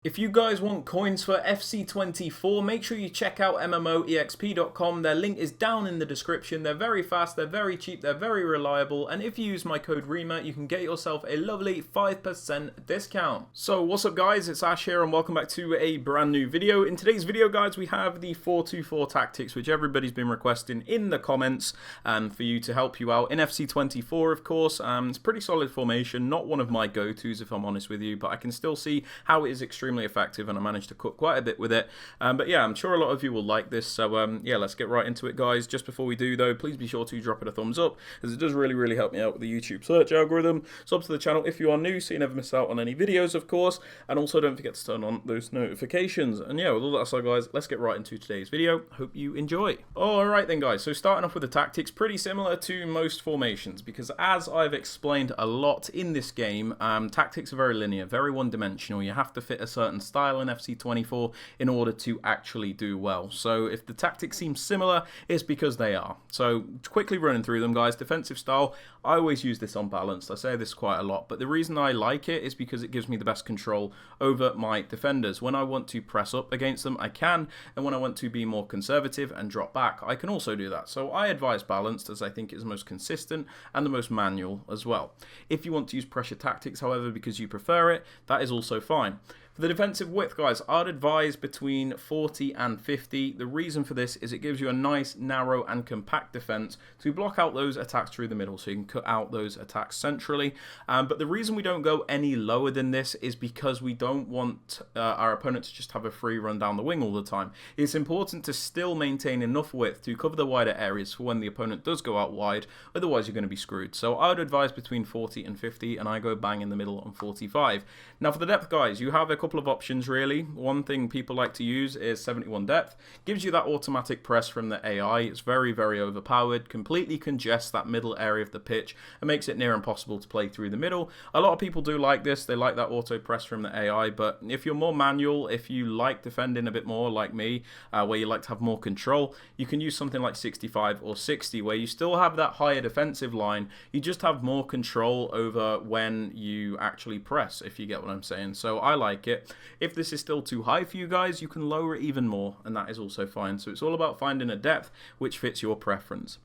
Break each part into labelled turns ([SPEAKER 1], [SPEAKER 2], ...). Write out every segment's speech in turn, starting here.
[SPEAKER 1] If you guys want coins for FC24, make sure you check out MMOEXP.com. Their link is down in the description. They're very fast, they're very cheap, they're very reliable, and if you use my code REMA, you can get yourself a lovely 5% discount. So what's up guys, it's Ash here and welcome back to a brand new video. In today's video guys, we have the 424 tactics, which everybody's been requesting in the comments for you to help you out in FC24, of course. It's a pretty solid formation, not one of my go-tos if I'm honest with you, but I can still see how it is extremely effective and I managed to cook quite a bit with it. But yeah, I'm sure a lot of you will like this, so yeah, let's get right into it guys. Just before we do though, please be sure to drop it a thumbs up, as it does really help me out with the YouTube search algorithm. Sub to the channel if you are new so you never miss out on any videos, of course, and also don't forget to turn on those notifications. And yeah, with all that aside guys, let's get right into today's video. Hope you enjoy. Alright then guys, so starting off with the tactics, pretty similar to most formations, because as I've explained a lot in this game, tactics are very linear, very one-dimensional. You have to fit a certain style in FC24 in order to actually do well. So if the tactics seem similar, it's because they are. So quickly running through them guys, defensive style, I always use this unbalanced. I say this quite a lot, but the reason I like it is because it gives me the best control over my defenders. When I want to press up against them, I can, and when I want to be more conservative and drop back, I can also do that. So I advise balanced, as I think it's the most consistent and the most manual as well. If you want to use pressure tactics, however, because you prefer it, that is also fine. For the defensive width, guys, I'd advise between 40 and 50. The reason for this is it gives you a nice, narrow and compact defense to block out those attacks through the middle, so you can cut out those attacks centrally. But the reason we don't go any lower than this is because we don't want our opponent to just have a free run down the wing all the time. It's important to still maintain enough width to cover the wider areas for when the opponent does go out wide, otherwise you're going to be screwed. So I would advise between 40 and 50, and I go bang in the middle on 45. Now for the depth, guys, you have a couple of options really. One thing people like to use is 71 depth. Gives you that automatic press from the AI. It's very overpowered, completely congests that middle area of the pitch and makes it near impossible to play through the middle. A lot of people do like this. They like that auto press from the AI, but if you're more manual, if you like defending a bit more like me, where you like to have more control, you can use something like 65 or 60, where you still have that higher defensive line, you just have more control over when you actually press, if you get what I'm saying. So I like it. If this is still too high for you guys, you can lower it even more, and that is also fine. So it's all about finding a depth which fits your preference.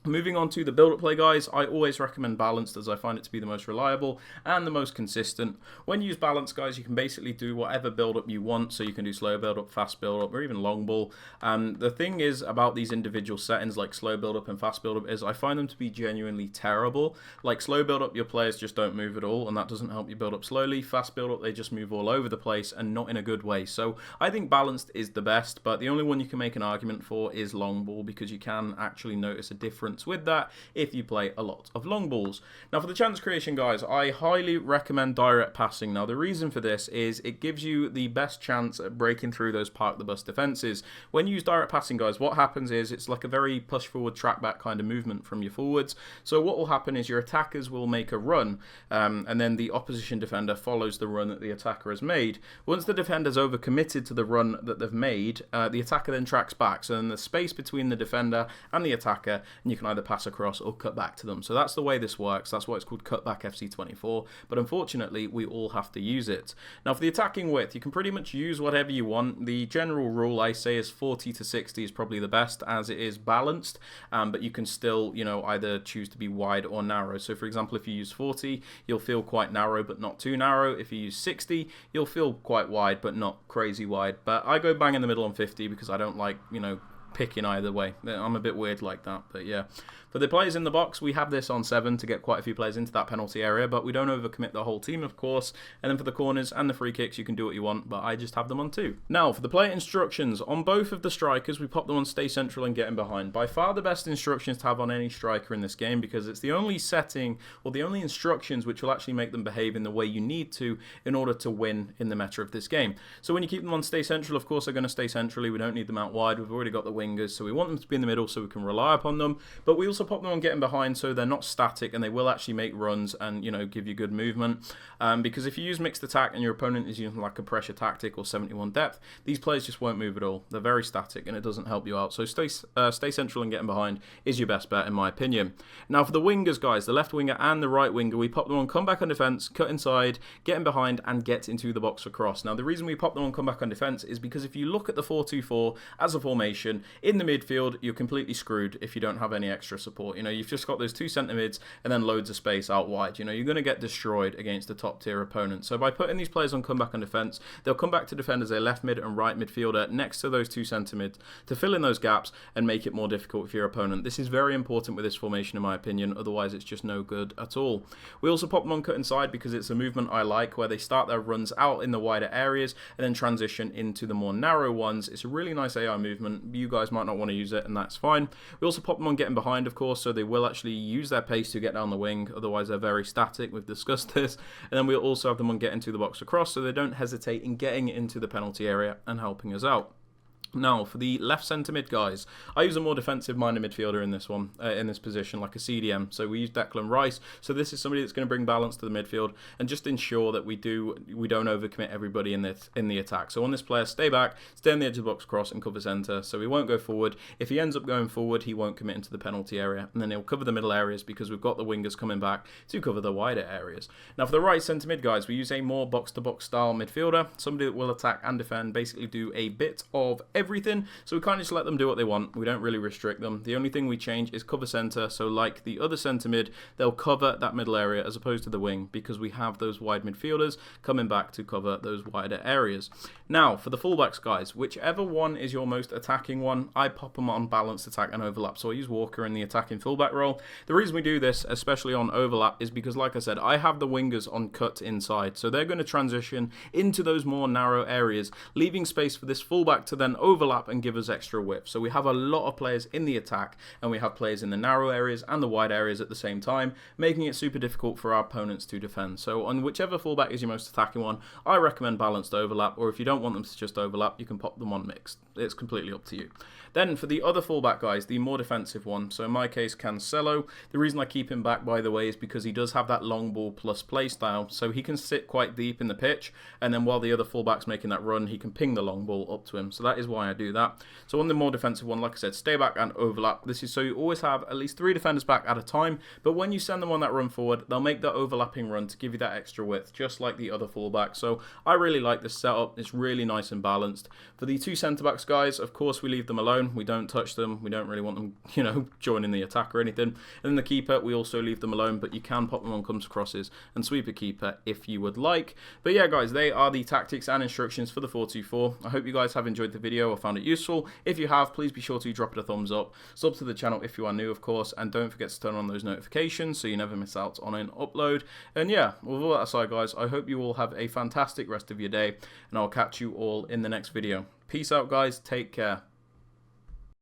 [SPEAKER 1] Moving on to the build-up play, guys, I always recommend balanced, as I find it to be the most reliable and the most consistent. When you use balanced, guys, you can basically do whatever build-up you want. So you can do slow build-up, fast build-up, or even long ball. The thing is about these individual settings like slow build-up and fast build-up is I find them to be genuinely terrible. Like slow build-up, your players just don't move at all, and that doesn't help you build up slowly. Fast build-up, they just move all over the place and not in a good way. So I think balanced is the best, but the only one you can make an argument for is long ball, because you can actually notice a difference with that if you play a lot of long balls. Now for the chance creation, guys, I highly recommend direct passing. Now the reason for this is it gives you the best chance at breaking through those park the bus defenses. When you use direct passing, guys, what happens is it's like a very push forward track back kind of movement from your forwards. So what will happen is your attackers will make a run, and then the opposition defender follows the run that the attacker has made. Once the defender's overcommitted to the run that they've made, the attacker then tracks back, so then the space between the defender and the attacker, and you can either pass across or cut back to them. So that's the way this works. That's why it's called cutback FC24, but unfortunately we all have to use it. Now for the attacking width, you can pretty much use whatever you want. The general rule I say is 40 to 60 is probably the best, as it is balanced, but you can still, you know, either choose to be wide or narrow. So for example, if you use 40, you'll feel quite narrow but not too narrow. If you use 60, you'll feel quite wide but not crazy wide. But I go bang in the middle on 50 because I don't like, you know, picking either way. I'm a bit weird like that, but yeah. For the players in the box, we have this on 7 to get quite a few players into that penalty area, but we don't overcommit the whole team, of course. And then for the corners and the free kicks, you can do what you want, but I just have them on 2. Now, for the player instructions, on both of the strikers, we pop them on stay central and get in behind. By far the best instructions to have on any striker in this game, because it's the only setting, or the only instructions which will actually make them behave in the way you need to in order to win in the meta of this game. So when you keep them on stay central, of course, they're going to stay centrally. We don't need them out wide. We've already got the wing wingers, so we want them to be in the middle so we can rely upon them, but we also pop them on getting behind so they're not static and they will actually make runs and, you know, give you good movement. Because if you use mixed attack and your opponent is using like a pressure tactic or 71 depth, these players just won't move at all. They're very static and it doesn't help you out. So stay central and getting behind is your best bet in my opinion. Now for the wingers, guys, the left winger and the right winger, we pop them on come back on defense, cut inside, get in behind and get into the box for cross. Now the reason we pop them on come back on defense is because if you look at the 4-2-4 as a formation in the midfield, you're completely screwed if you don't have any extra support. You know, you've just got those two centre mids and then loads of space out wide. You know, you're going to get destroyed against a top tier opponent. So by putting these players on come back on defense, they'll come back to defend as a left mid and right midfielder next to those two centre mids to fill in those gaps and make it more difficult for your opponent. This is very important with this formation in my opinion, otherwise it's just no good at all. We also pop them on cut inside because it's a movement I like where they start their runs out in the wider areas and then transition into the more narrow ones. It's a really nice AI movement. You guys might not want to use it and that's fine. We also pop them on getting behind, of course, so they will actually use their pace to get down the wing, otherwise they're very static. We've discussed this. And then we'll also have them on getting to the box across so they don't hesitate in getting into the penalty area and helping us out. Now, for the left centre mid guys, I use a more defensive-minded midfielder in this one, in this position, like a CDM. So we use Declan Rice. So this is somebody that's going to bring balance to the midfield and just ensure that we don't overcommit everybody in the attack. So on this player, stay back, stay on the edge of the box cross and cover centre. So he won't go forward. If he ends up going forward, he won't commit into the penalty area, and then he'll cover the middle areas because we've got the wingers coming back to cover the wider areas. Now, for the right centre mid guys, we use a more box-to-box style midfielder, somebody that will attack and defend, basically do a bit of everything. So we kind of just let them do what they want. We don't really restrict them. The only thing we change is cover centre. So like the other centre mid, they'll cover that middle area as opposed to the wing because we have those wide midfielders coming back to cover those wider areas. Now for the fullbacks guys, whichever one is your most attacking one, I pop them on balanced attack and overlap. So I use Walker in the attacking fullback role. The reason we do this, especially on overlap, is because like I said, I have the wingers on cut inside. So they're going to transition into those more narrow areas, leaving space for this fullback to then overlap and give us extra width. So we have a lot of players in the attack and we have players in the narrow areas and the wide areas at the same time, making it super difficult for our opponents to defend. So on whichever fullback is your most attacking one, I recommend balanced overlap, or if you don't want them to just overlap, you can pop them on mixed. It's completely up to you. Then for the other fullback guys, the more defensive one, so in my case Cancelo, the reason I keep him back by the way is because he does have that long ball plus play style, so he can sit quite deep in the pitch and then while the other fullback's making that run, he can ping the long ball up to him. So that is why I do that. So on the more defensive one, like I said, stay back and overlap. This is so you always have at least 3 defenders back at a time, but when you send them on that run forward, they'll make that overlapping run to give you that extra width, just like the other fullback. So I really like this setup. It's really nice and balanced. For the 2 centre-backs guys, of course we leave them alone. We don't touch them. We don't really want them, you know, joining the attack or anything. And then the keeper, we also leave them alone, but you can pop them on comes crosses and sweep a keeper if you would like. But yeah, guys, they are the tactics and instructions for the 4-2-4. I hope you guys have enjoyed the video or found it useful. If you have, please be sure to drop it a thumbs up. Sub to the channel if you are new, of course, and don't forget to turn on those notifications so you never miss out on an upload. And yeah, with all that aside, guys, I hope you all have a fantastic rest of your day, and I'll catch you all in the next video. Peace out, guys. Take care.